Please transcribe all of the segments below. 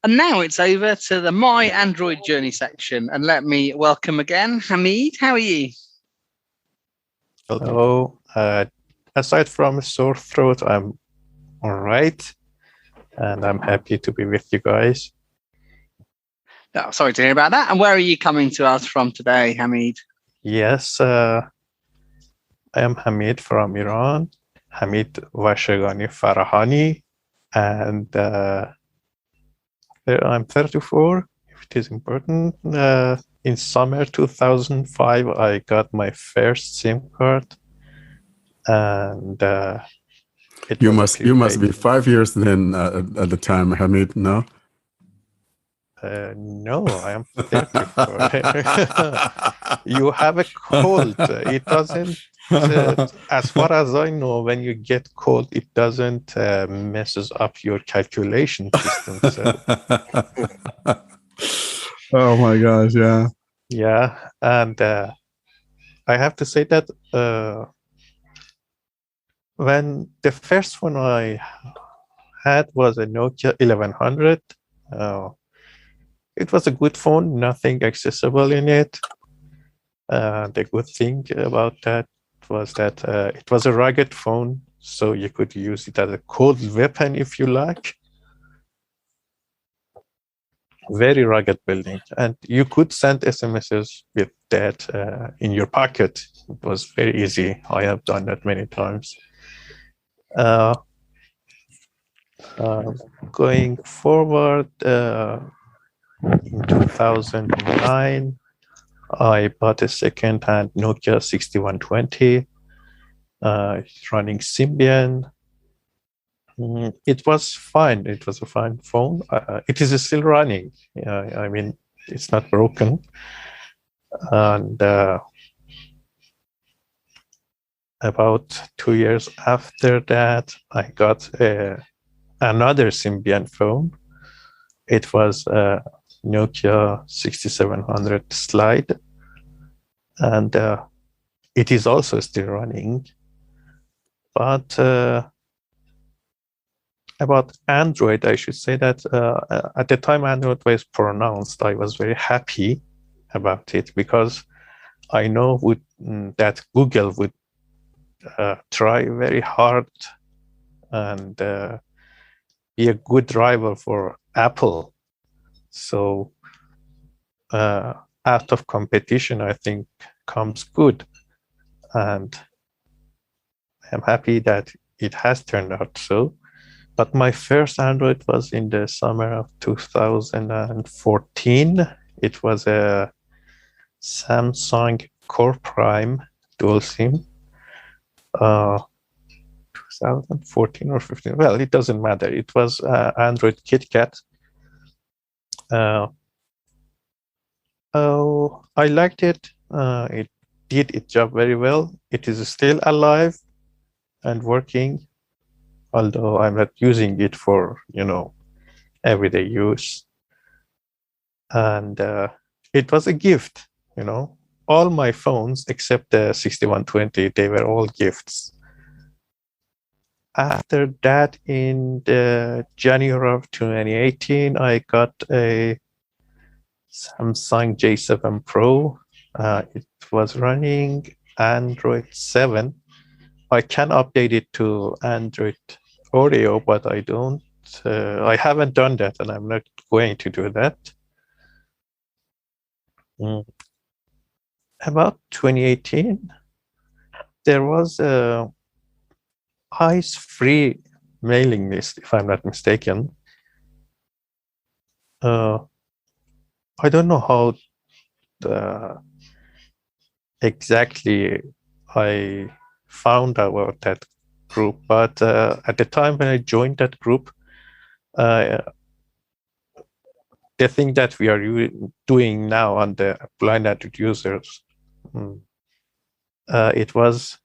And now it's over to the My Android Journey section. And let me welcome again Hamid. How are you? Hello. Aside from a sore throat, I'm all right. And I'm happy to be with you guys. Oh, sorry to hear about that. And where are you coming to us from today, Hamid? Yes, I am Hamid from Iran. Hamid Vasheghani Farahani. And I'm 34, if it is important. In summer 2005, I got my first SIM card. And you must be 5 years then at the time, Hamid, no? No, I am 34. You have a cold. It doesn't, as far as I know, when you get cold, it doesn't messes up your calculation system. So. Oh my gosh, yeah. Yeah, and I have to say that when the first one I had was a Nokia 1100, it was a good phone, nothing accessible in it. The good thing about that was that it was a rugged phone, so you could use it as a cold weapon if you like. Very rugged building, and you could send SMSs with that in your pocket. It was very easy. I have done that many times. Going forward, in 2009, I bought a second-hand Nokia 6120. It's running Symbian. It was fine. It was a fine phone. It is still running. I mean, it's not broken. And about 2 years after that, I got another Symbian phone. It was a Nokia 6700 Slide, and it is also still running. But about Android, I should say that at the time Android was pronounced, I was very happy about it because I know that Google would try very hard and be a good rival for Apple. So out of competition, I think comes good. And I'm happy that it has turned out so. But my first Android was in the summer of 2014. It was a Samsung Core Prime dual SIM. 2014 or 15. Well, it doesn't matter. It was Android KitKat. I liked it. It did its job very well. It is still alive and working, although I'm not using it for, everyday use. And it was a gift, All my phones, except the 6120, they were all gifts. After that, in the January of 2018, I got a Samsung J7 Pro. It was running Android 7. I can update it to Android Oreo, but I don't. I haven't done that, and I'm not going to do that. About 2018, there was a ice-free mailing list, if I'm not mistaken. I don't know how exactly I found out about that group, but at the time when I joined that group, the thing that we are doing now on the blind Android users, it was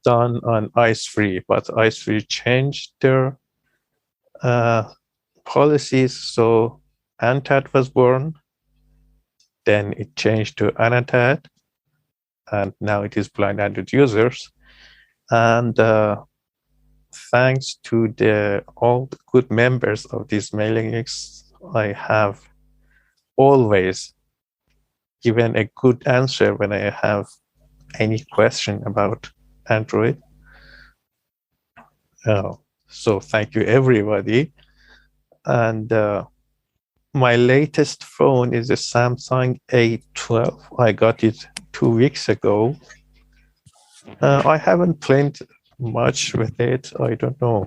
done on ice-free, but ice-free changed their policies, so ANTAD was born, then it changed to ANATAD, and now it is blind Android users. And thanks to all the good members of these mailing lists, I have always given a good answer when I have any question about Android. So thank you, everybody. And my latest phone is a Samsung A12. I got it 2 weeks ago. I haven't played much with it. I don't know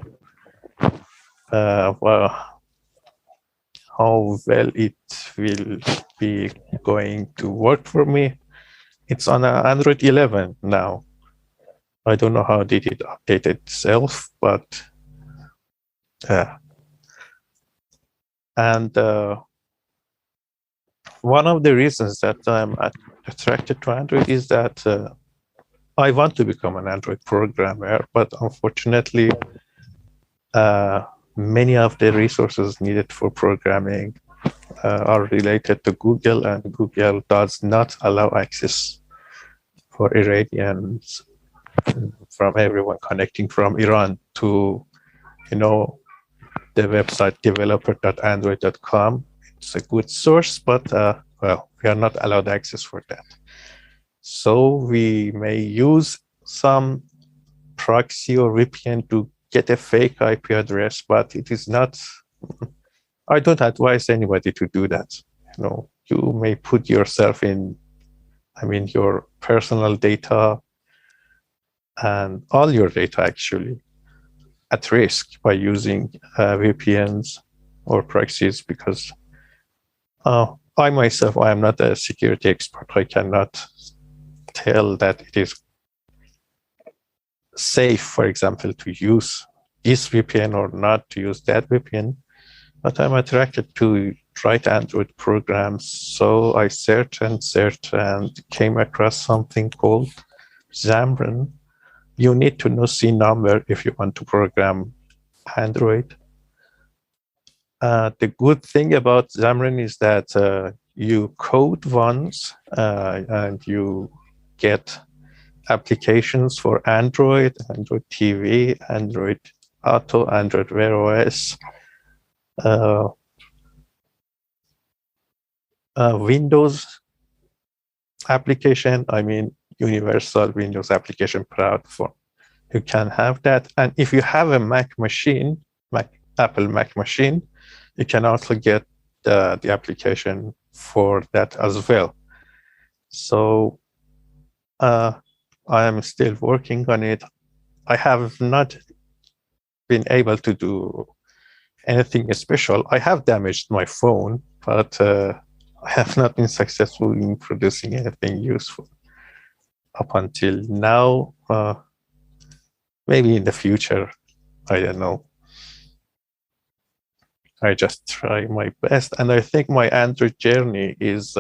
well, how well it will be going to work for me. It's on Android 11 now. I don't know how did it update itself, but and one of the reasons that I'm attracted to Android is that I want to become an Android programmer, but unfortunately, many of the resources needed for programming are related to Google, and Google does not allow access for Iranians from everyone connecting from Iran to, the website developer.android.com. It's a good source, but well, we are not allowed access for that. So we may use some proxy or VPN to get a fake IP address, but it is not. I don't advise anybody to do that. You may put yourself in, your personal data and all your data actually at risk by using VPNs or proxies, because I myself, I am not a security expert. I cannot tell that it is safe, for example, to use this VPN or not to use that VPN. But I'm attracted to write Android programs. So I searched and came across something called Xamarin. You need to know C number if you want to program Android. The good thing about Xamarin is that you code once and you get applications for Android, Android TV, Android Auto, Android Wear OS, Windows application, Universal Windows Application Platform. You can have that. And if you have a Mac machine, Apple Mac machine, you can also get the application for that as well. So I am still working on it. I have not been able to do anything special. I have damaged my phone, but I have not been successful in producing anything useful up until now. Maybe in the future, I don't know. I just try my best, and I think my Android journey is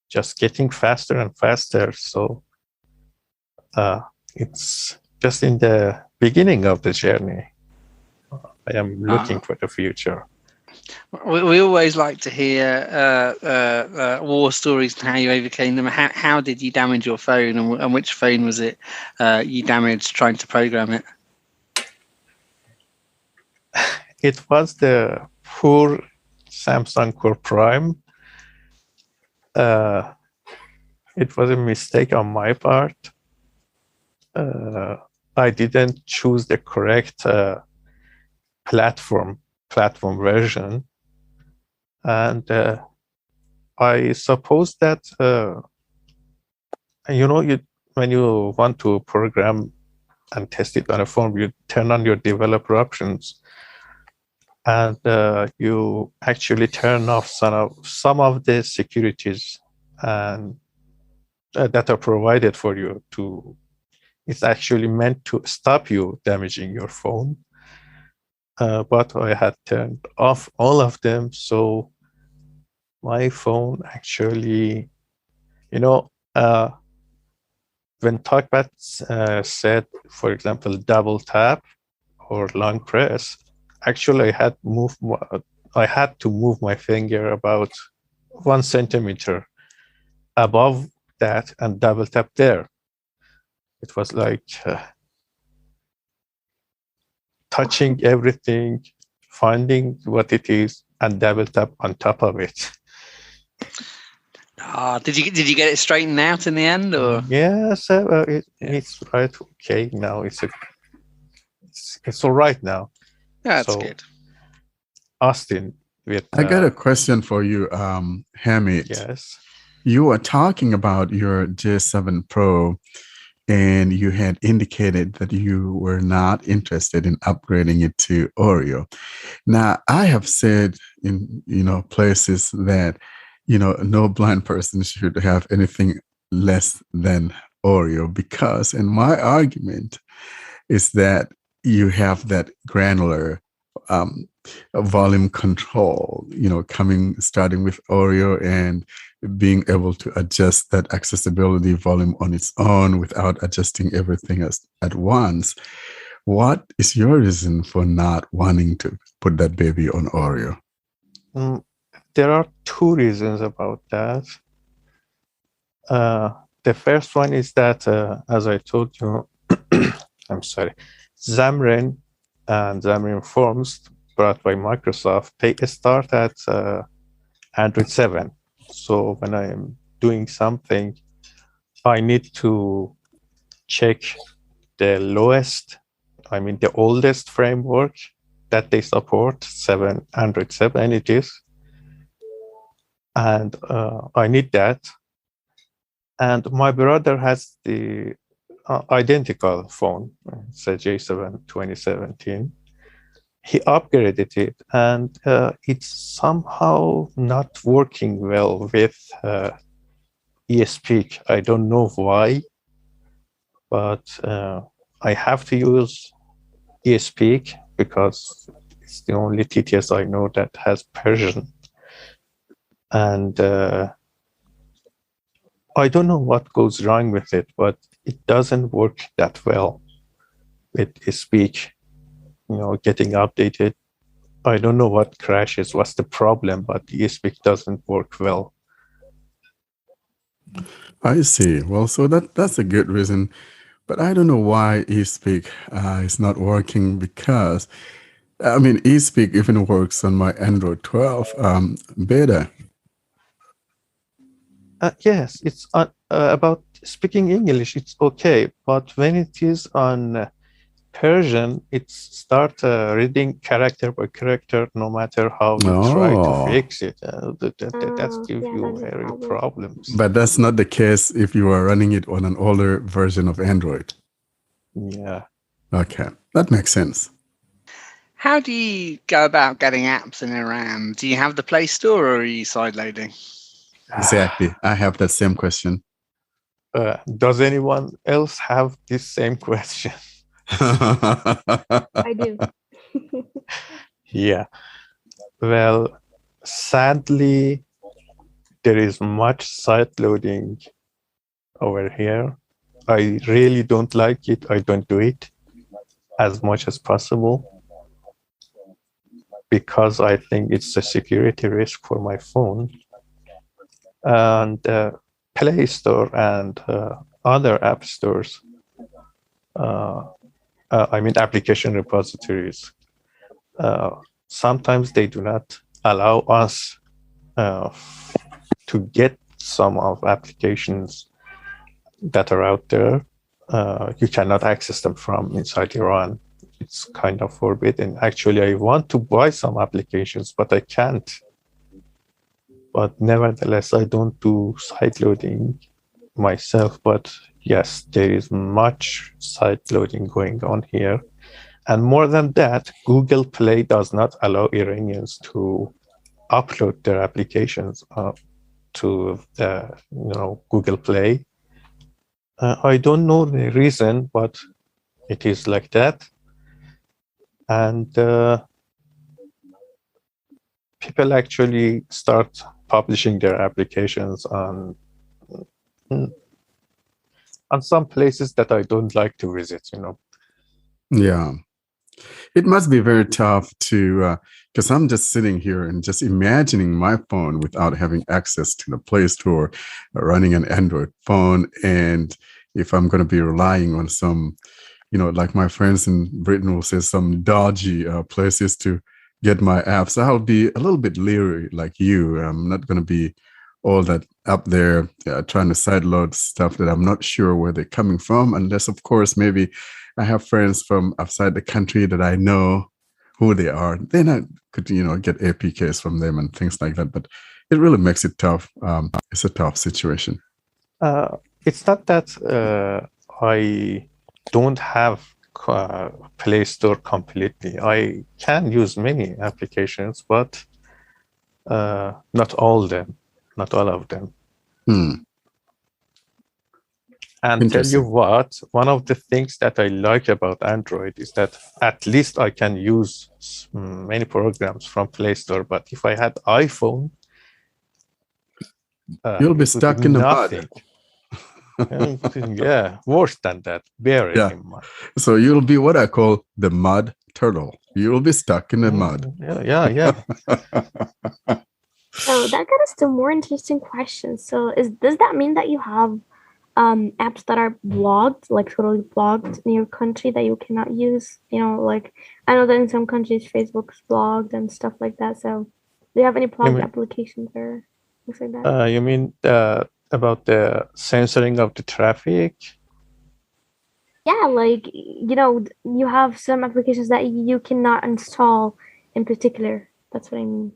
just getting faster and faster. So it's just in the beginning of the journey. I am looking for the future. We always like to hear war stories and how you overcame them. How did you damage your phone, and which phone was it you damaged trying to program it? It was the poor Samsung Core Prime. It was a mistake on my part. I didn't choose the correct platform version, and I suppose that when you want to program and test it on a phone, you turn on your developer options, and you actually turn off some of the securities and that are provided for you. It's actually meant to stop you damaging your phone. But I had turned off all of them, so my phone actually, when TalkBack said, for example, double tap or long press, actually I had to move my finger about 1 centimeter above that and double tap there. It was like touching everything, finding what it is, and double tap on top of it. Did you get it straightened out in the end, or? Yes, it's right. Okay, now it's all right now. Yeah, that's good. Austin, I got a question for you, Hamid. Yes. You were talking about your J7 Pro, and you had indicated that you were not interested in upgrading it to Oreo. Now, I have said in places that no blind person should have anything less than Oreo, because, and my argument is that you have that granular volume control, starting with Oreo and being able to adjust that accessibility volume on its own without adjusting everything at once. What is your reason for not wanting to put that baby on Oreo? There are two reasons about that. The first one is that, as I told you, I'm sorry, Xamarin and Xamarin Forms brought by Microsoft, they start at Android 7. So when I'm doing something, I need to check the the oldest framework that they support, Android 7 it is. And I need that. And my brother has the identical phone, it's a J7 2017. He upgraded it, and it's somehow not working well with eSpeak. I don't know why, but I have to use eSpeak because it's the only TTS I know that has Persian. And I don't know what goes wrong with it, but it doesn't work that well with eSpeak. Getting updated. I don't know what crashes, what's the problem, but eSpeak doesn't work well. I see. Well, so that's a good reason, but I don't know why eSpeak is not working, because, eSpeak even works on my Android 12 beta. Yes, it's about speaking English, it's okay, but when it is on Persian, it starts reading character by character, no matter how you try to fix it. That gives you very problems. But that's not the case if you are running it on an older version of Android. Yeah. Okay, that makes sense. How do you go about getting apps in Iran? Do you have the Play Store, or are you sideloading? Exactly. I have that same question. Does anyone else have this same question? I do. Yeah. Well, sadly, there is much site loading over here. I really don't like it. I don't do it as much as possible because I think it's a security risk for my phone. And Play Store and other app stores, application repositories, sometimes they do not allow us to get some of applications that are out there. You cannot access them from inside Iran. It's kind of forbidden. Actually, I want to buy some applications, but I can't. But nevertheless, I don't do site loading myself. But yes, there is much site loading going on here. And more than that, Google Play does not allow Iranians to upload their applications to Google Play. I don't know the reason, but it is like that. And people actually start publishing their applications on some places that I don't like to visit, Yeah. It must be very tough to, because I'm just sitting here and just imagining my phone without having access to the Play Store, running an Android phone. And if I'm going to be relying on some like my friends in Britain will say, some dodgy places to get my apps. I'll be a little bit leery like you. I'm not going to be all that up there trying to sideload stuff that I'm not sure where they're coming from, unless, of course, maybe I have friends from outside the country that I know who they are. Then I could, get APKs from them and things like that. But it really makes it tough. It's a tough situation. It's not that I don't have Play Store completely. I can use many applications, but not all of them. And tell you what, one of the things that I like about Android is that at least I can use many programs from Play Store. But if I had iPhone, you'll be stuck in the mud. Yeah, worse than that. Bear it in mind. So you'll be what I call the mud turtle. You'll be stuck in the mud. Yeah. So that got us to more interesting questions. So does that mean that you have apps that are blocked, like totally blocked in your country that you cannot use? Like I know that in some countries Facebook's blocked and stuff like that. So do you have any blocked applications or things like that? You mean about the censoring of the traffic? Yeah, like you have some applications that you cannot install in particular. That's what I mean.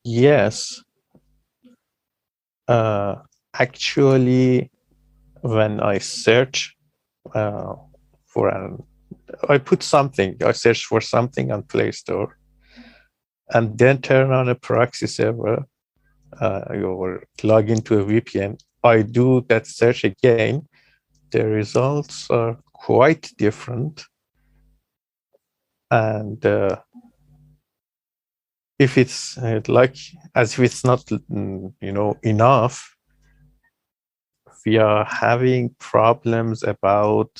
Yes. Actually, when I search I search for something on Play Store and then turn on a proxy server, or log into a VPN. I do that search again. The results are quite different. And if it's as if it's not, enough, we are having problems about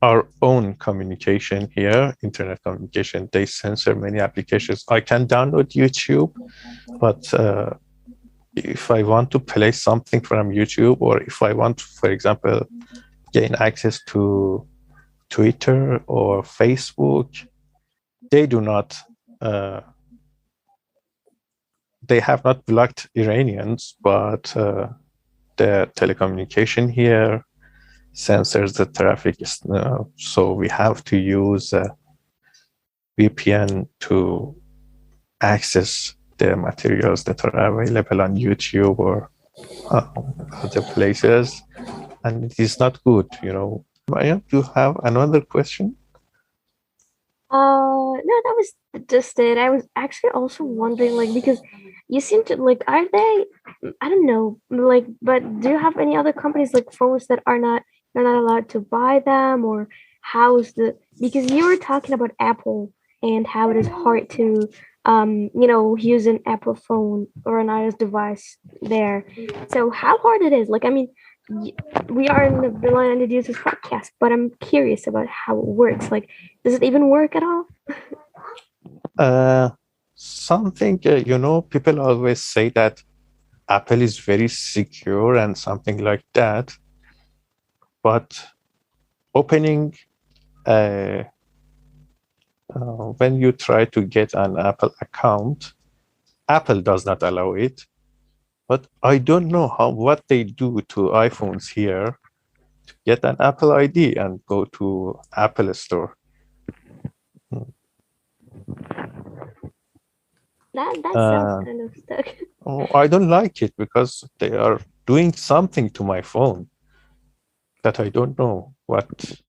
our own communication here, internet communication. They censor many applications. I can download YouTube, but if I want to play something from YouTube, or if I want, for example, gain access to Twitter or Facebook, they do not. They have not blocked Iranians, but the telecommunication here censors the traffic. So we have to use VPN to access the materials that are available on YouTube or other places, and it is not good. Maya, do you have another question? No, that was just it. I was actually also wondering, because you seem to are they? I don't know, but do you have any other companies like phones that you're not allowed to buy them, or how's because you were talking about Apple and how it is hard to use an Apple phone or an iOS device there. So how hard it is? We are in the Blind Users podcast, but I'm curious about how it works. Does it even work at all? Something, people always say that Apple is very secure and something like that. But opening, when you try to get an Apple account, Apple does not allow it. But I don't know what they do to iPhones here to get an Apple ID and go to Apple Store. That sounds kind of stuck. I don't like it because they are doing something to my phone that I don't know what.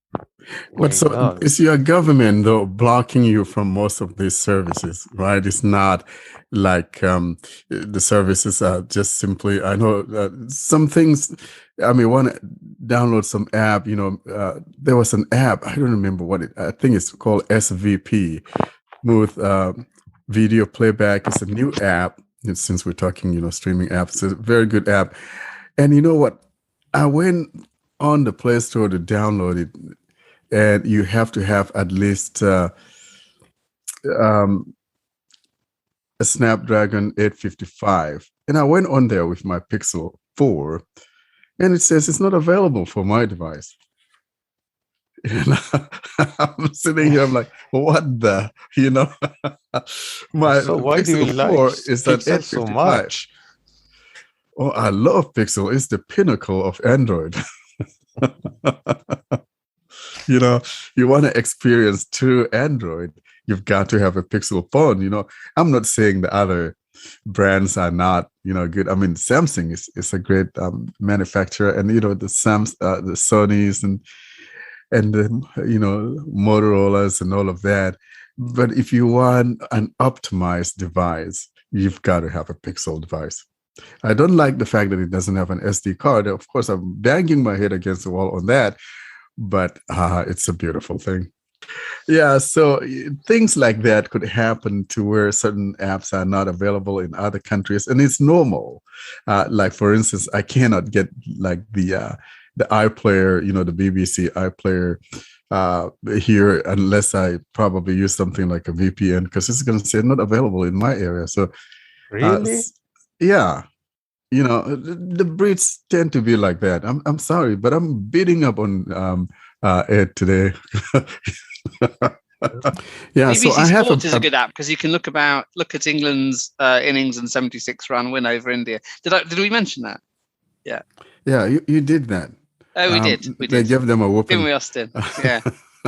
So is your government though blocking you from most of these services, right? It's not like the services are just simply. I know some things. I mean, want to download some app. There was an app. I don't remember what I think it's called SVP, Smooth Video Playback. It's a new app. Since we're talking, streaming apps, it's a very good app. And you know what? I went on the Play Store to download it. And you have to have at least a Snapdragon 855. And I went on there with my Pixel 4, and it says it's not available for my device. You know, I'm sitting here, I'm like, what the, my So why do you Pixel like 4 is an Pixel so 855. much? Oh, I love Pixel. It's the pinnacle of Android. You want to experience true Android, you've got to have a Pixel phone. I'm not saying the other brands are not, good. I mean, Samsung is a great manufacturer, and the the Sonys and the Motorola's and all of that. But if you want an optimized device, you've got to have a Pixel device. I don't like the fact that it doesn't have an SD card. Of course, I'm banging my head against the wall on that, but it's a beautiful thing. Yeah, so things like that could happen to where certain apps are not available in other countries, and it's normal. Like, for instance, I cannot get like the iPlayer, the BBC iPlayer here unless I probably use something like a VPN, because it's going to say not available in my area. So, Really? yeah. The Brits tend to be like that. I'm sorry, but I'm beating up on Ed today. Yeah, BBC so I have Sport is a good app because you can look at England's innings and 76-run win over India. Did we mention that? Yeah. Yeah, you did that. Oh, we did. We They did. gave them a whooping. Didn't we, Austin? Yeah.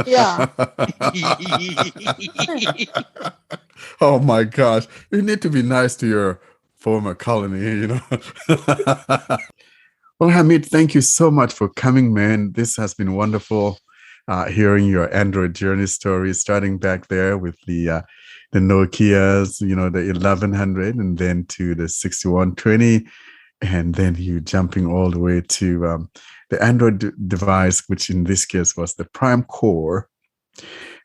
Yeah. Oh my gosh. You need to be nice to your former colony, Well, Hamid, thank you so much for coming, man. This has been wonderful, hearing your Android journey story, starting back there with the Nokias, the 1100, and then to the 6120, and then you jumping all the way to the Android device, which in this case was the Prime Core,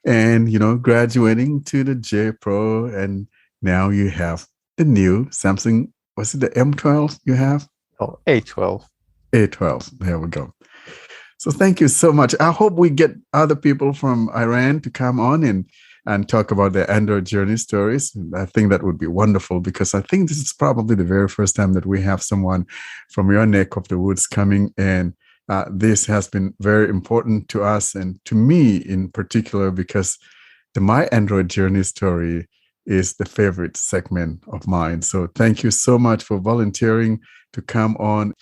and graduating to the J Pro, and now you have the new Samsung. Was it the M12 you have? Oh, A12. A12. There we go. So thank you so much. I hope we get other people from Iran to come on and talk about their Android journey stories. I think that would be wonderful, because I think this is probably the very first time that we have someone from your neck of the woods coming, and this has been very important to us and to me in particular, because the My Android journey story is the favorite segment of mine. So thank you so much for volunteering to come on.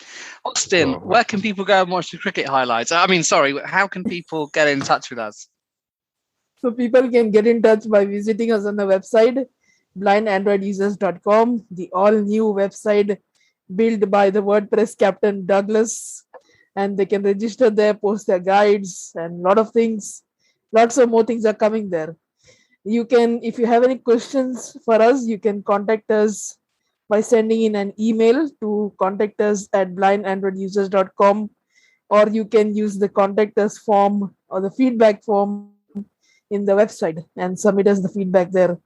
Austin, where can people go and watch the cricket highlights? I mean, sorry, how can people get in touch with us? So people can get in touch by visiting us on the website, blindandroidusers.com, the all-new website built by the WordPress captain Douglas. And they can register there, post their guides, and a lot of things. Lots of more things are coming there. You can, if you have any questions for us, you can contact us by sending in an email to contact us at blindandroidusers.com, or you can use the contact us form or the feedback form in the website and submit us the feedback there.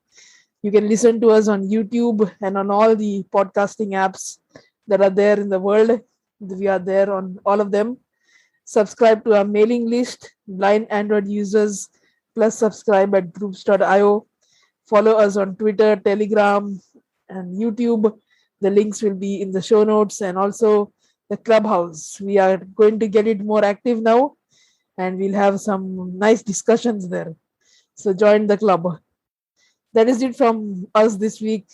You can listen to us on YouTube and on all the podcasting apps that are there in the world. We are there on all of them. Subscribe to our mailing list, Blind Android Users, plus subscribe at groups.io. Follow us on Twitter, Telegram, and YouTube. The links will be in the show notes, and also the Clubhouse. We are going to get it more active now, and we'll have some nice discussions there. So join the club. That is it from us this week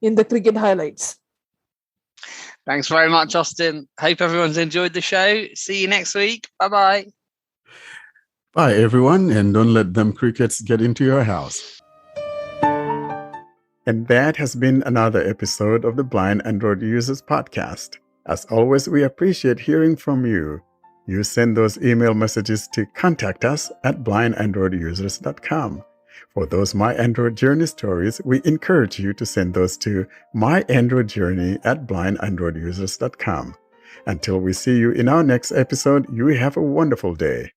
in the cricket highlights. Thanks very much, Austin. Hope everyone's enjoyed the show. See you next week. Bye-bye. Bye, everyone, and don't let them crickets get into your house. And that has been another episode of the Blind Android Users Podcast. As always, we appreciate hearing from you. You send those email messages to contact us at blindandroidusers.com. For those My Android Journey stories, we encourage you to send those to myandroidjourney@blindandroidusers.com. Until we see you in our next episode, you have a wonderful day.